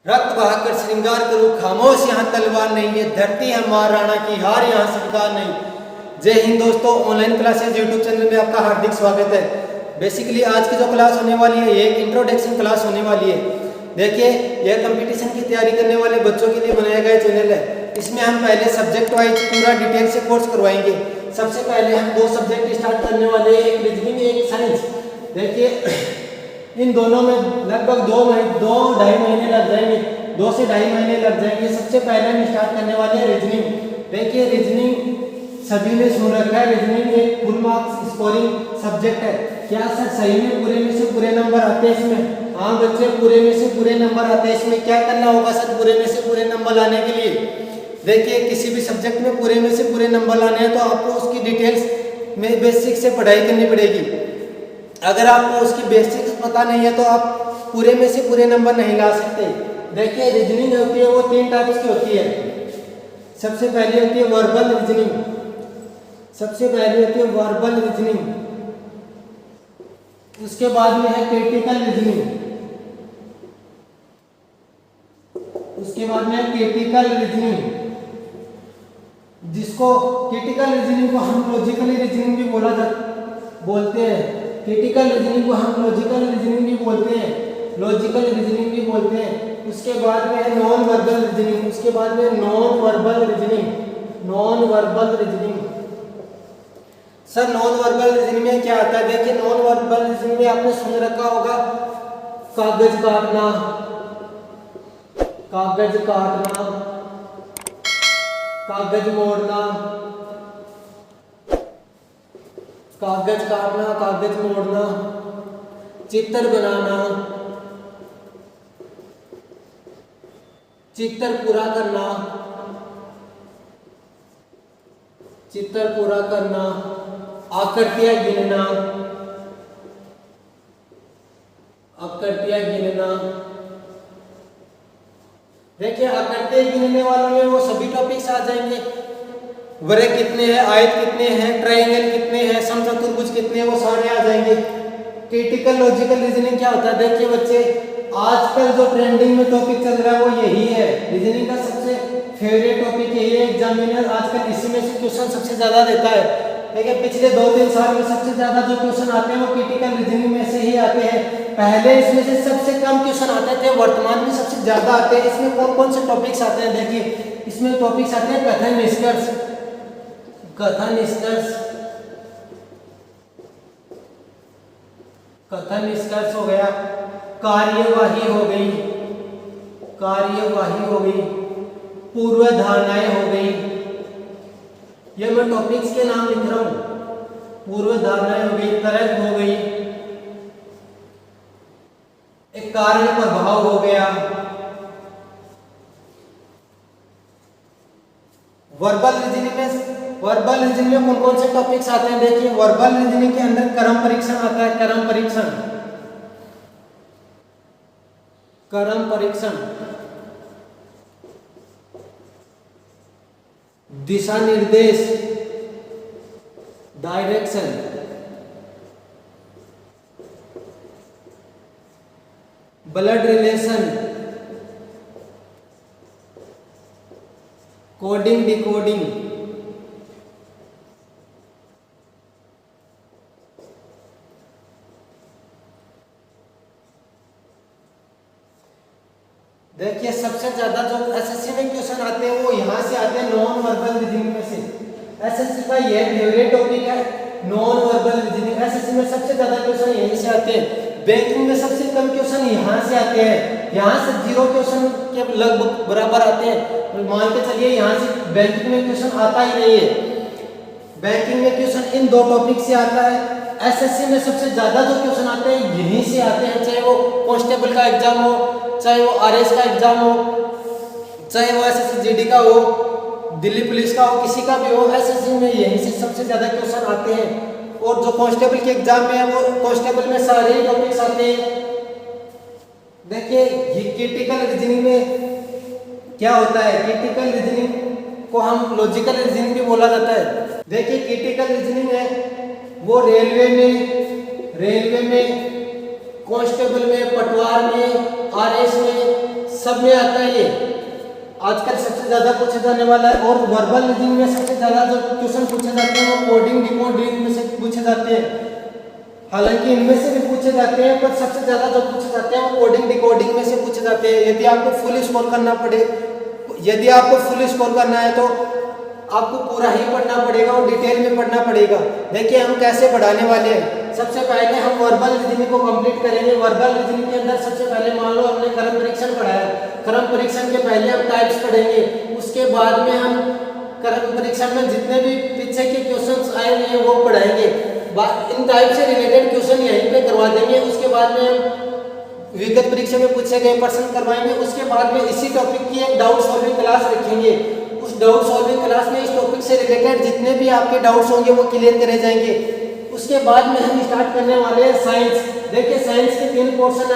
रक्त बहाकर श्रृंगार करूं, खामोश यहाँ तलवार नहीं है, धरती है महाराणा की, हार यहाँ स्वीकार नहीं। जय हिंद दोस्तों, ऑनलाइन क्लासेज यूट्यूब चैनल में आपका हार्दिक स्वागत है। बेसिकली आज की जो क्लास होने वाली है ये एक इंट्रोडक्शन क्लास होने वाली है। देखिए, यह कंपटीशन की तैयारी करने वाले बच्चों के लिए बनाया गया चैनल है। इसमें हम पहले सब्जेक्ट वाइज पूरा डिटेल से कोर्स करवाएंगे। सबसे पहले हम दो सब्जेक्ट स्टार्ट करने वाले हैं, एक रीजनिंग एक साइंस। देखिए, इन दोनों में लगभग 2-2.5 महीने लग जाएंगे, 2 से 2.5 महीने लग जाएंगे। सबसे पहले हम स्टार्ट करने वाले हैं रीजनिंग। देखिए, रीजनिंग सभी ने सुन रखा है, रीजनिंग एक फुल मार्क्स स्कोरिंग सब्जेक्ट है। क्या सर सही में पूरे में से पूरे नंबर आते हैं इसमें? हाँ बच्चे, पूरे में से पूरे नंबर आते हैं। इसमें क्या करना होगा सर पूरे में से पूरे नंबर लाने के लिए? देखिए, किसी भी सब्जेक्ट में पूरे में से पूरे नंबर लाने हैं तो आपको उसकी डिटेल्स में बेसिक से पढ़ाई करनी पड़ेगी। अगर आपको उसकी बेसिक्स पता नहीं है तो आप पूरे में से पूरे नंबर नहीं ला सकते। देखिए, रीजनिंग होती है वो 3 टाइप्स की होती है। सबसे पहली होती है वर्बल रीजनिंग, सबसे पहली होती है वर्बल रीजनिंग। उसके बाद में है क्रिटिकल रीजनिंग, उसके बाद में है क्रिटिकल रीजनिंग, जिसको क्रिटिकल रीजनिंग को हम लॉजिकली रीजनिंग भी बोलते हैं। क्रिटिकल रीजनिंग को हम लॉजिकल रीजनिंग भी बोलते हैं, लॉजिकल रीजनिंग भी बोलते हैं। उसके बाद में है नॉन वर्बल रीजनिंग, उसके बाद में non verbal reasoning, non verbal reasoning. Sir non verbal reasoning में क्या आता है? देखिए, नॉन वर्बल रीजनिंग में आपने सुन रखा होगा कागज काटना, कागज काटना, कागज मोड़ना, कागज काटना, कागज मोड़ना, चित्र बनाना, चित्र पूरा करना, चित्र पूरा करना, आकृतियां गिनना, आकृतियां गिनना। देखिए, आकृतियां गिनने वालों में वो सभी टॉपिक्स आ जाएंगे। वर्ग कितने हैं, आयत कितने हैं, ट्रायंगल कितने हैं, समचतुर्भुज कितने हैं, वो सारे आ जाएंगे। क्रिटिकल लॉजिकल रीजनिंग क्या होता है? देखिए बच्चे, आजकल जो ट्रेंडिंग में टॉपिक चल रहा है वो यही है। रीजनिंग का सबसे फेवरेट टॉपिक यही है। एग्जामिनर आजकल इसी में से क्वेश्चन सबसे ज्यादा देता है। देखिए, पिछले 2-3 साल में सबसे ज्यादा जो क्वेश्चन आते हैं वो क्रिटिकल रीजनिंग में से ही आते हैं। पहले इसमें से सबसे कम क्वेश्चन आते थे, वर्तमान में सबसे ज्यादा आते हैं। इसमें कौन कौन से टॉपिक्स आते हैं? देखिए, इसमें टॉपिक्स आते हैं कथन निष्कर्ष, कथन निष्कर्ष, कथन निष्कर्ष हो गया, कार्यवाही हो गई, कार्यवाही हो गई, पूर्व धारणाएं हो गई। ये मैं टॉपिक्स के नाम लिख रहा हूं। पूर्व धारणाएं हो गई, तर्क हो गई, एक कारण प्रभाव हो गया। वर्बल रीजनिंग में कौन कौन से टॉपिक्स आते हैं? देखिए, वर्बल रीजनिंग के अंदर क्रम परीक्षण आता है, क्रम परीक्षण, क्रम परीक्षण, दिशा निर्देश, direction, blood relation, coding decoding, देखिए, सबसे ज्यादा जो एसएससी में क्वेश्चन आते हैं वो यहाँ से आते हैं, नॉन वर्बल रीजनिंग में से। एसएससी का ये फेवरेट टॉपिक है, नॉन वर्बल रीजनिंग। एसएससी में सबसे ज्यादा क्वेश्चन यहीं से आते हैं। बैंकिंग में सबसे कम क्वेश्चन यहाँ से आते हैं, यहाँ से 0 क्वेश्चन के लगभग बराबर आते हैं। मान के चलिए यहाँ से बैंकिंग में क्वेश्चन आता ही नहीं है। बैंकिंग में क्वेश्चन इन 2 टॉपिक से आता है। एसएससी में सबसे ज्यादा जो क्वेश्चन आते हैं यहीं से आते हैं, चाहे वो कांस्टेबल का एग्जाम हो, चाहे वो आरएस का एग्जाम हो, चाहे वो एसएससी जीडी का हो, दिल्ली पुलिस का हो, किसी का भी हो, एसएससी में यहीं से सबसे ज्यादा क्वेश्चन आते हैं। और जो कांस्टेबल के एग्जाम में है वो कांस्टेबल में सारे ही टॉपिक्स आते हैं। देखिए, क्रिटिकल रीजनिंग में क्या होता है? क्रिटिकल रीजनिंग को हम लॉजिकल रीजनिंग भी बोला जाता है। देखिए, क्रिटिकल रीजनिंग है वो रेलवे में, कांस्टेबल में, पटवार में, आरएस में, सब में आता है ये, आजकल सबसे ज़्यादा पूछा जाने वाला है। और वर्बल रीजनिंग में सबसे ज़्यादा जो क्वेश्चन पूछे जाते हैं वो कोडिंग डिकोडिंग में से पूछे जाते हैं। हालांकि इनमें से भी पूछे जाते हैं, पर सबसे ज़्यादा जो पूछे जाते हैं वो कोडिंग डिकोडिंग में से पूछे जाते हैं। यदि आपको फुल स्कोर करना है तो आपको पूरा ही पढ़ना पड़ेगा और डिटेल में पढ़ना पड़ेगा। देखिए हम कैसे पढ़ाने वाले हैं। सबसे पहले हम वर्बल रीजनिंग को कंप्लीट करेंगे। वर्बल रीजनिंग के अंदर सबसे पहले मान लो हमने क्रम परीक्षण पढ़ाया, क्रम परीक्षण के पहले हम टाइप्स पढ़ेंगे, उसके बाद में हम क्रम परीक्षण में जितने भी पीछे के क्वेश्चंस आए हुए हैं वो पढ़ाएंगे। इन टाइप से रिलेटेड क्वेश्चन यहीं पे करवा देंगे। उसके बाद में हम विगत परीक्षा में पूछे गए प्रश्न करवाएंगे। उसके बाद में इसी टॉपिक की एक डाउट सॉल्विंग क्लास रखेंगे। उस डाउट सॉल्विंग क्लास में इस टॉपिक से रिलेटेड जितने भी आपके डाउट्स होंगे वो क्लियर करे जाएंगे। उसके बाद में हम स्टार्ट करने वाले हैं साइंस। देखिए साइंस के 3 पोर्शन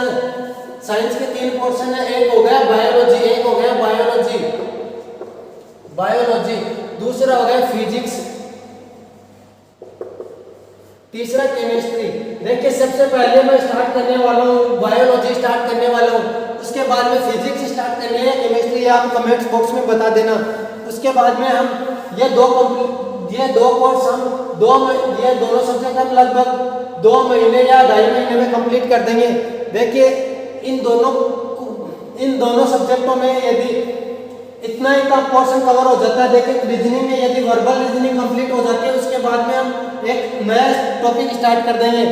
है। एक हो गया बायोलॉजी, दूसरा हो गया फिजिक्स, तीसरा केमिस्ट्री। देखिए सबसे पहले मैं स्टार्ट करने वाला हूँ बायोलॉजी स्टार्ट करने वाला हूँ। उसके बाद में फिजिक्स स्टार्ट करनी है, केमिस्ट्री आप कमेंट्स बॉक्स में बता देना। उसके बाद में हम ये दोनों सब्जेक्ट हम लगभग 2 महीने या 2.5 महीने में कंप्लीट कर देंगे। देखिए इन दोनों सब्जेक्टों में यदि इतना ही कम पोर्शन कवर हो जाता है। देखिए रीजनिंग में यदि वर्बल रीजनिंग कंप्लीट हो जाती है उसके बाद में हम एक नया टॉपिक स्टार्ट कर देंगे।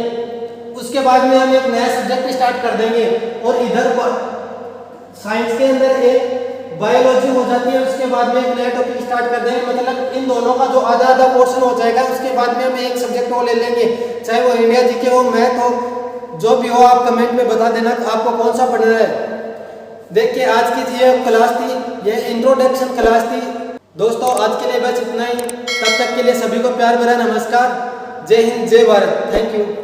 उसके बाद में हम एक नया सब्जेक्ट स्टार्ट कर देंगे। और इधर साइंस के अंदर एक बायोलॉजी हो जाती है, उसके बाद में एक नया टॉपिक स्टार्ट कर देंगे। मतलब इन दोनों का जो आधा पोर्शन हो जाएगा उसके बाद में हम एक सब्जेक्ट को ले लेंगे, चाहे वो इंडिया जीके हो, मैथ हो, जो भी हो। आप कमेंट में बता देना आपको कौन सा पढ़ना है। देखिए आज की ये क्लास थी, ये इंट्रोडक्शन क्लास थी। दोस्तों आज के लिए बस इतना ही। तब तक के लिए सभी को प्यार भरा नमस्कार। जय हिंद, जय भारत। Thank you.